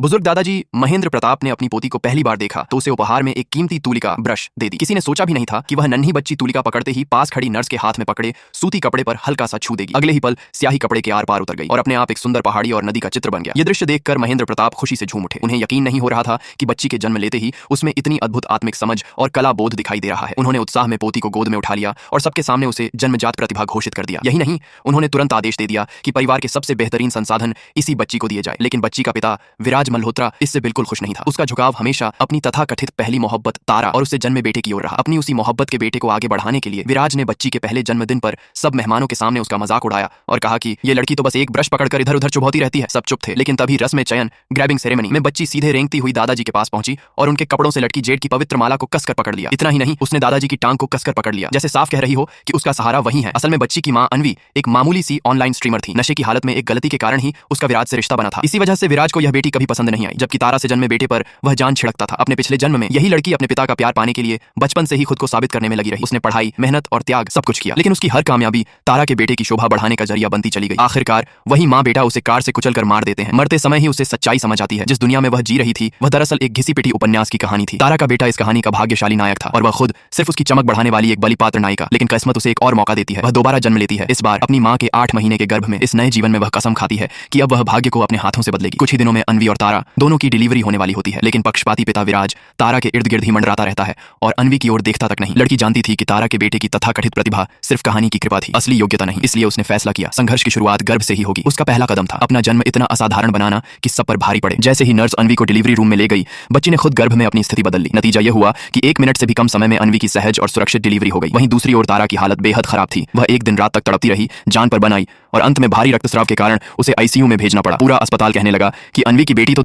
बुजुर्ग दादाजी महेंद्र प्रताप ने अपनी पोती को पहली बार देखा तो उसे उपहार में एक कीमती तूलिका ब्रश दे दी। किसी ने सोचा भी नहीं था कि वह नन्ही बच्ची तूलिका पकड़ते ही पास खड़ी नर्स के हाथ में पकड़े सूती कपड़े पर हल्का सा छू देगी। अगले ही पल स्याही कपड़े के आर पार उतर गई और अपने आप एक सुंदर पहाड़ी और नदी का चित्र बन गया। ये दृश्य देखकर महेंद्र प्रताप खुशी से झूम उठे। उन्हें यकीन नहीं हो रहा था कि बच्ची के जन्म लेते ही उसमें इतनी अद्भुत आत्मिक समझ और कला बोध दिखाई दे रहा है। उन्होंने उत्साह में पोती को गोद में उठा लिया और सबके सामने उसे जन्मजात प्रतिभा घोषित कर दिया। यही नहीं, उन्होंने तुरंत आदेश दे दिया कि परिवार के सबसे बेहतरीन संसाधन इसी बच्ची को दिए जाए। लेकिन बच्ची का पिता विराज मल्होत्रा इससे बिल्कुल खुश नहीं था। उसका झुकाव हमेशा अपनी तथाकथित पहली मोहब्बत तारा और उससे जन्मे बेटे की ओर रहा। अपनी उसी मोहब्बत के बेटे को आगे बढ़ाने के लिए विराज ने बच्ची के पहले जन्मदिन पर सब मेहमानों के सामने उसका मजाक उड़ाया और कहा कि ये लड़की तो बस एक ब्रश पकड़कर इधर उधर चुभौती रहती है। सब चुप थे, लेकिन तभी रस्म चयन ग्रैबिंग सेरेमनी में बच्ची सीधे रेंगती हुई दादाजी के पास पहुंची और उनके कपड़ों से लटकी जेठ की पवित्र माला को कसकर पकड़ लिया। इतना ही नहीं, उसने दादाजी की टांग को कसकर पकड़ लिया, जैसे साफ कह रही हो कि उसका सहारा वही है। असल में बच्ची की मां अनवी एक मामूली सी ऑनलाइन स्ट्रीमर थी। नशे की हालत में एक गलती के कारण ही उसका विराज से रिश्ता बना था। इसी वजह से विराज को यह बेटी कभी पसंद नहीं आई। जबकि तारा से जन्मे बेटे पर वह जान छिड़कता था। अपने पिछले जन्म में यही लड़की अपने पिता का प्यार पाने के लिए बचपन से ही खुद को साबित करने में लगी रही। उसने पढ़ाई, मेहनत और त्याग सब कुछ किया, लेकिन उसकी हर कामयाबी तारा के बेटे की शोभा बढ़ाने का जरिया बनती चली गई। आखिरकार वही माँ बेटा उसे कार से कुचलकर मार देते हैं। मरते समय ही उसे सच्चाई समझ आती है। जिस दुनिया में वह जी रही थी वह दरअसल एक घिसी पिटी उपन्यास की कहानी थी। तारा का बेटा इस कहानी का भाग्यशाली नायक था और वह खुद सिर्फ उसकी चमक बढ़ाने वाली एक बलि पात्र नायिका। लेकिन किस्मत उसे एक और मौका देती है। वह दोबारा जन्म लेती है। इस बार अपनी माँ के 8 महीने के गर्भ में। इस नए जीवन में वह कसम खाती है कि अब वह भाग्य को अपने हाथों से बदलेगी। कुछ ही दिनों में अनवी और तारा दोनों की डिलीवरी होने वाली होती है। लेकिन पक्षपाती पिता विराज तारा के इर्द गिर्द ही मंडराता रहता है और अनवी की ओर देखता तक नहीं। लड़की जानती थी कि तारा के बेटे की तथाकथित प्रतिभा सिर्फ कहानी की कृपा थी, असली योग्यता नहीं। इसलिए उसने फैसला किया संघर्ष की शुरुआत गर्भ से ही होगी। उसका पहला कदम था अपना जन्म इतना असाधारण बनाना कि सब पर भारी पड़े। जैसे ही नर्स अनवी को डिलीवरी रूम में ले गई, बच्ची ने खुद गर्भ में अपनी स्थिति बदल ली। नतीजा यह हुआ कि 1 मिनट से भी कम समय में अनवी की सहज और सुरक्षित डिलीवरी हो गई। वहीं दूसरी ओर तारा की हालत बेहद खराब थी। वह एक दिन रात तक तड़पती रही, जान पर बन आई और अंत में भारी रक्तस्राव के कारण उसे आईसीयू में भेजना पड़ा। पूरा अस्पताल कहने लगा कि अनवी की बेटी तो